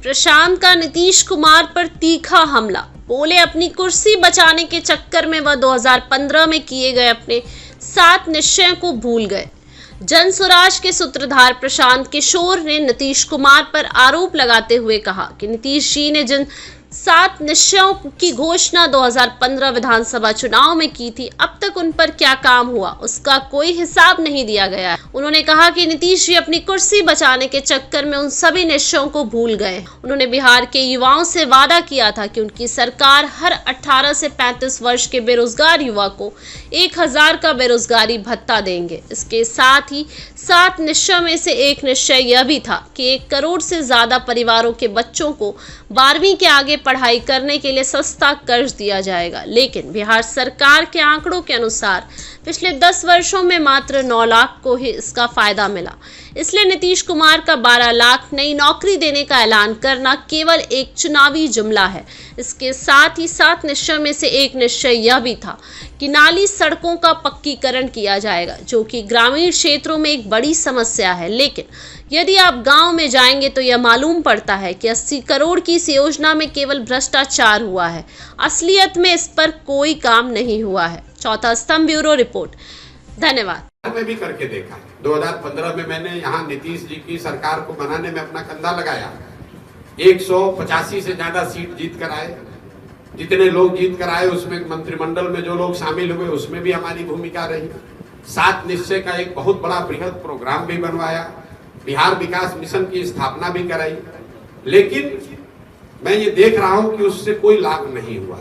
प्रशांत का नीतीश कुमार पर तीखा हमला। बोले अपनी कुर्सी बचाने के चक्कर में वह 2015 में किए गए अपने 7 निश्चयों को भूल गए। जन स्वराज के सूत्रधार प्रशांत किशोर ने नीतीश कुमार पर आरोप लगाते हुए कहा कि नीतीश जी ने जिन 7 निश्चयों की घोषणा 2015 विधानसभा चुनाव में की थी, अब तक उन पर क्या काम हुआ उसका कोई हिसाब नहीं दिया गया है। उन्होंने कहा कि नीतीश जी अपनी कुर्सी बचाने के चक्कर में उन सभी निश्चयों को भूल गए। उन्होंने बिहार के युवाओं से वादा किया था कि उनकी सरकार हर 18 से 35 वर्ष के बेरोजगार युवा को 1000 का बेरोजगारी भत्ता देंगे। इसके साथ ही 7 निश्चयों में से एक निश्चय यह भी था कि 1 करोड़ से ज्यादा परिवारों के बच्चों को 12वीं के आगे पढ़ाई करने के लिए सस्ता कर्ज दिया जाएगा। लेकिन बिहार सरकार के आंकड़ों के अनुसार पिछले 10 वर्षों में मात्र 9 लाख को ही इसका फायदा मिला। इसलिए नीतीश कुमार का 12 लाख नई नौकरी देने का ऐलान करना केवल एक चुनावी जुमला है। इसके साथ ही 7 निश्चय में से एक निश्चय यह भी था कि नाली सड़कों का पक्कीकरण किया जाएगा, जो कि ग्रामीण क्षेत्रों में एक बड़ी समस्या है। लेकिन यदि आप गांव में जाएंगे तो यह मालूम पड़ता है कि 80 करोड़ की इस योजना में केवल भ्रष्टाचार हुआ है। असलियत में इस पर कोई काम नहीं हुआ है। चौथा स्तंभ ब्यूरो रिपोर्ट। धन्यवाद। में भी करके देखा है। 2015 में मैंने यहाँ नीतीश जी की सरकार को बनाने में अपना कंधा लगाया। 185 से ज्यादा सीट जीत कर आए। जितने लोग जीत कर आए उसमें मंत्रिमंडल में जो लोग शामिल हुए उसमें भी हमारी भूमिका रही। 7 निश्चय का एक बहुत बड़ा बृहद प्रोग्राम भी बनवाया। बिहार विकास मिशन की स्थापना भी कराई। लेकिन मैं ये देख रहा हूं कि उससे कोई लाभ नहीं हुआ,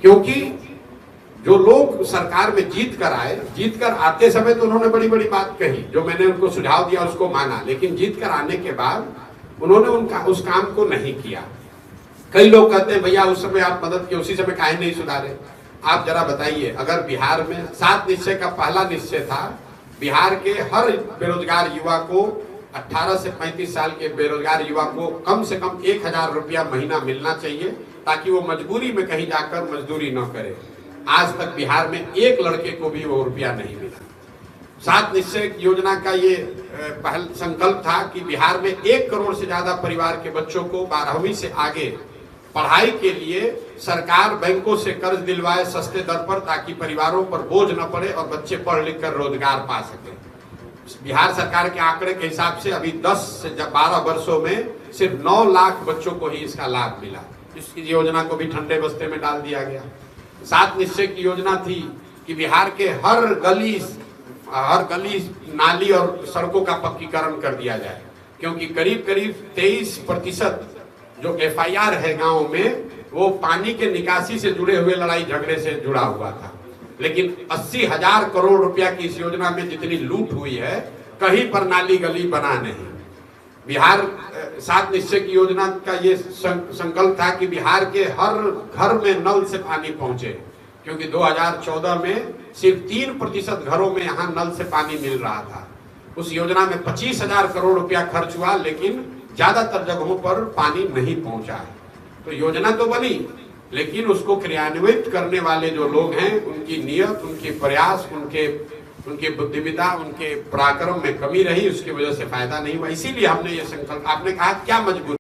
क्योंकि जो लोग सरकार में जीत कर आए, जीत कर आते समय तो उन्होंने बड़ी बड़ी बात कही, जो मैंने उनको सुझाव दिया उसको माना, लेकिन जीत कर आने के बाद उन्होंने उस काम को नहीं किया। कई लोग कहते हैं भैया उस समय आप मदद किए, उसी समय काहे नहीं सुधारे। आप जरा बताइए, अगर बिहार में 7 निश्चय का पहला निश्चय था बिहार के हर बेरोजगार युवा को, 18 से 35 साल के बेरोजगार युवा को कम से कम 1000 रुपया महीना मिलना चाहिए, ताकि वो मजबूरी में कहीं जाकर मजदूरी न करे। आज तक बिहार में एक लड़के को भी वो रुपया नहीं मिला। 7 निश्चय योजना का ये पहल संकल्प था कि बिहार में 1 करोड़ से ज्यादा परिवार के बच्चों को 12वीं से आगे पढ़ाई के लिए सरकार बैंकों से कर्ज दिलवाए सस्ते दर पर, ताकि परिवारों पर बोझ न पड़े और बच्चे पढ़ लिख कर रोजगार पा सके। बिहार सरकार के आंकड़े के हिसाब से अभी 10 से 12 वर्षों में सिर्फ 9 लाख बच्चों को ही इसका लाभ मिला। इस योजना को भी ठंडे बस्ते में डाल दिया गया। 7 निश्चय की योजना थी कि बिहार के हर गली नाली और सड़कों का पक्कीकरण कर दिया जाए, क्योंकि करीब 23% जो FIR है गांव में, वो पानी के निकासी से जुड़े हुए लड़ाई झगड़े से जुड़ा हुआ था। लेकिन 80,000 करोड़ रुपया की इस योजना में जितनी लूट हुई है, कहीं पर नाली गली बना नहीं। बिहार 7 निश्चय की योजना का ये संकल्प था कि बिहार के हर घर में नल से पानी पहुंचे, क्योंकि 2014 में सिर्फ 3% घरों में यहाँ नल से पानी मिल रहा था। उस योजना में 25,000 करोड़ रुपया खर्च हुआ, लेकिन ज्यादातर जगहों पर पानी नहीं पहुंचा है। तो योजना तो बनी, लेकिन उसको क्रियान्वित करने वाले जो लोग हैं, उनकी नियत, उनके प्रयास, उनके बुद्धिमत्ता, उनके पराक्रम में कमी रही। उसकी वजह से फायदा नहीं हुआ। इसीलिए हमने ये संकल्प, आपने कहा क्या मजबूरी